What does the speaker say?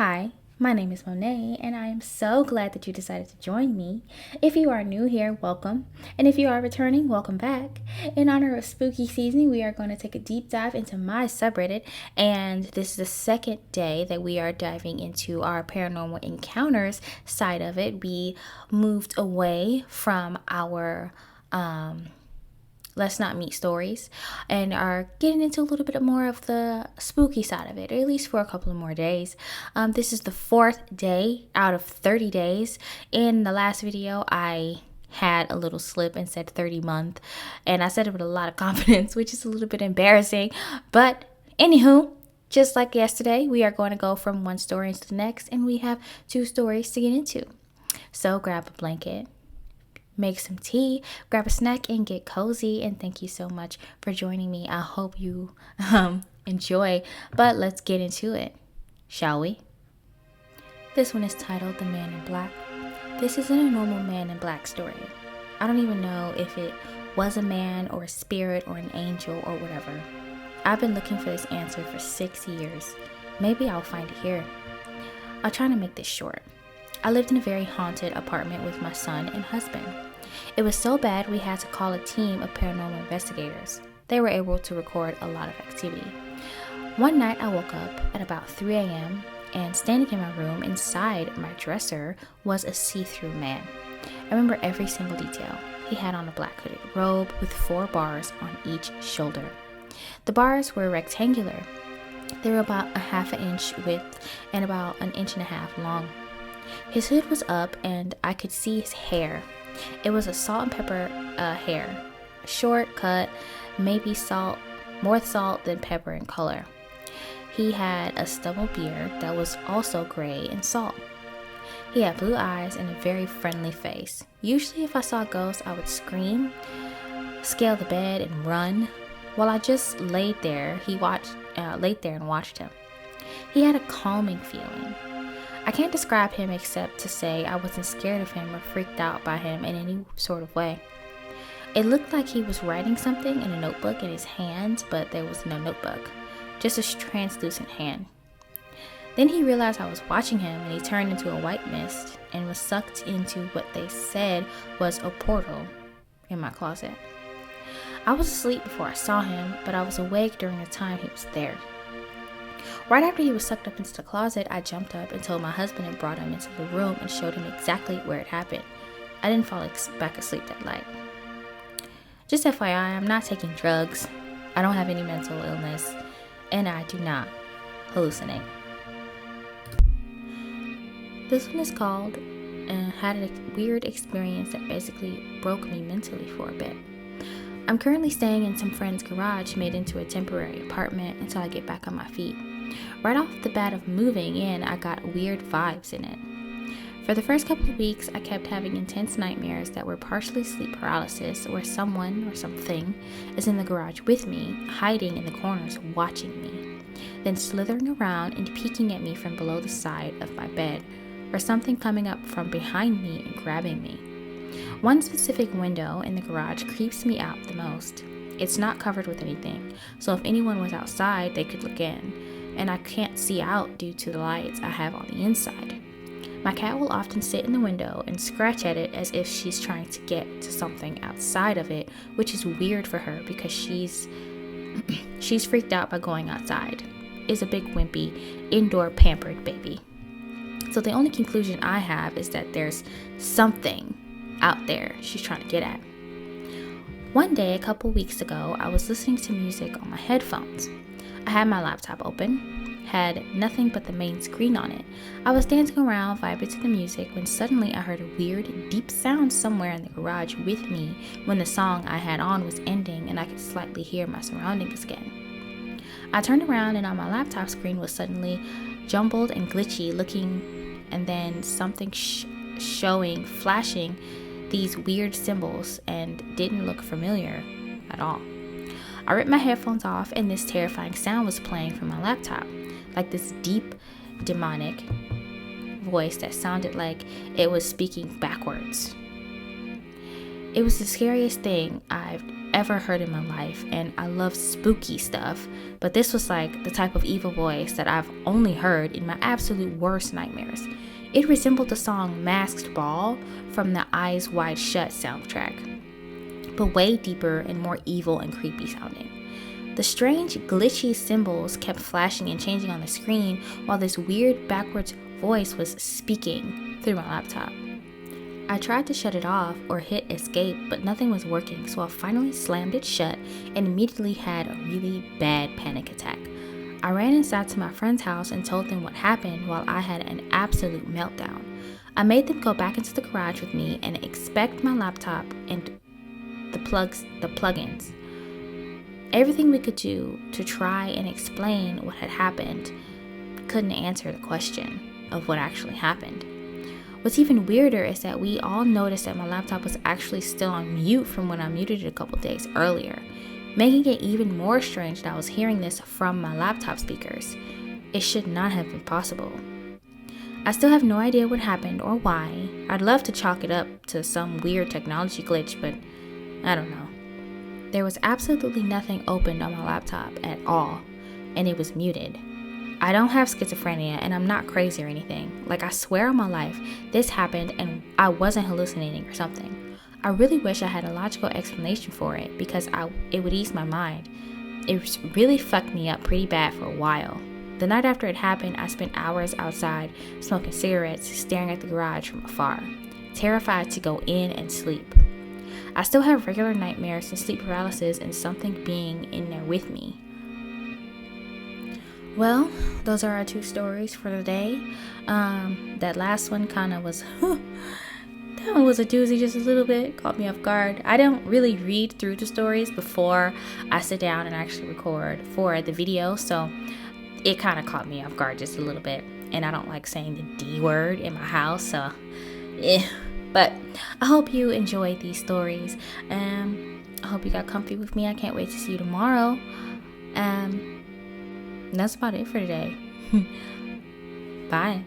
Hi, my name is Monet, and I am so glad that you decided to join me. If you are new here, welcome. And if you are returning, welcome back. In honor of spooky season, we are going to take a deep dive into my subreddit, and this is the second day that we are diving into our paranormal encounters side of it. We moved away from our let's not meet stories and are getting into a little bit more of the spooky side of it, or at least for a couple of more days. This is the fourth day out of 30 days. In the last video, I had a little slip and said 30 month, and I said it with a lot of confidence, which is a little bit embarrassing. But anywho, just like yesterday, we are going to go from one story into the next, and we have two stories to get into. So grab a blanket, make some tea, grab a snack, and get cozy. And thank you so much for joining me. I hope you enjoy. But let's get into it, shall we? This one is titled The Man in Black. This isn't a normal Man in Black story. I don't even know if it was a man or a spirit or an angel or whatever. I've been looking for this answer for 6 years. Maybe I'll find it here. I'll try to make this short. I lived in a very haunted apartment with my son and husband. It was so bad we had to call a team of paranormal investigators. They were able to record a lot of activity. One night I woke up at about 3 a.m. and standing in my room inside my dresser was a see-through man. I remember every single detail. He had on a black hooded robe with 4 bars on each shoulder. The bars were rectangular. They were about a half an inch width and about an inch and a half long. His hood was up and I could see his hair. It was a salt and pepper hair, short cut, maybe more salt than pepper in color. He had a stubble beard that was also gray and salt. He had blue eyes and a very friendly face. Usually if I saw ghosts, I would scream, scale the bed, and run. While I just laid there and watched him. He had a calming feeling. I can't describe him except to say I wasn't scared of him or freaked out by him in any sort of way. It looked like he was writing something in a notebook in his hand, but there was no notebook, just a translucent hand. Then he realized I was watching him, and he turned into a white mist and was sucked into what they said was a portal in my closet. I was asleep before I saw him, but I was awake during the time he was there. Right after he was sucked up into the closet, I jumped up and told my husband and brought him into the room and showed him exactly where it happened. I didn't fall back asleep that night. Just FYI, I'm not taking drugs. I don't have any mental illness, and I do not hallucinate. This one is called had a weird experience that basically broke me mentally for a bit. I'm currently staying in some friend's garage made into a temporary apartment until I get back on my feet. Right off the bat of moving in, I got weird vibes in it. For the first couple of weeks, I kept having intense nightmares that were partially sleep paralysis, where someone or something is in the garage with me, hiding in the corners, watching me, then slithering around and peeking at me from below the side of my bed, or something coming up from behind me and grabbing me. One specific window in the garage creeps me out the most. It's not covered with anything, so if anyone was outside, they could look in, and I can't see out due to the lights I have on the inside. My cat will often sit in the window and scratch at it as if she's trying to get to something outside of it, which is weird for her because she's freaked out by going outside. Is a big wimpy, indoor pampered baby. So the only conclusion I have is that there's something out there she's trying to get at. One day, a couple weeks ago, I was listening to music on my headphones. I had my laptop open, had nothing but the main screen on it. I was dancing around, vibing to the music, when suddenly I heard a weird, deep sound somewhere in the garage with me when the song I had on was ending and I could slightly hear my surroundings again. I turned around and on my laptop screen was suddenly jumbled and glitchy looking, and then something flashing these weird symbols and didn't look familiar at all. I ripped my headphones off and this terrifying sound was playing from my laptop, like this deep, demonic voice that sounded like it was speaking backwards. It was the scariest thing I've ever heard in my life, and I love spooky stuff, but this was like the type of evil voice that I've only heard in my absolute worst nightmares. It resembled the song Masked Ball from the Eyes Wide Shut soundtrack, but way deeper and more evil and creepy sounding. The strange, glitchy symbols kept flashing and changing on the screen while this weird backwards voice was speaking through my laptop. I tried to shut it off or hit escape, but nothing was working, so I finally slammed it shut and immediately had a really bad panic attack. I ran inside to my friend's house and told them what happened while I had an absolute meltdown. I made them go back into the garage with me and inspect my laptop and the plugins. Everything we could do to try and explain what had happened couldn't answer the question of what actually happened. What's even weirder is that we all noticed that my laptop was actually still on mute from when I muted it a couple days earlier, making it even more strange that I was hearing this from my laptop speakers. It should not have been possible. I still have no idea what happened or why. I'd love to chalk it up to some weird technology glitch, but I don't know. There was absolutely nothing opened on my laptop at all, and it was muted. I don't have schizophrenia, and I'm not crazy or anything. Like, I swear on my life, this happened and I wasn't hallucinating or something. I really wish I had a logical explanation for it because it would ease my mind. It really fucked me up pretty bad for a while. The night after it happened, I spent hours outside smoking cigarettes, staring at the garage from afar, terrified to go in and sleep. I still have regular nightmares and sleep paralysis and something being in there with me. Well, those are our 2 stories for the day. That last one kind of was, that one was a doozy just a little bit, caught me off guard. I don't really read through the stories before I sit down and actually record for the video, so it kind of caught me off guard just a little bit. And I don't like saying the D word in my house, so But I hope you enjoyed these stories. I hope you got comfy with me. I can't wait to see you tomorrow. That's about it for today. Bye.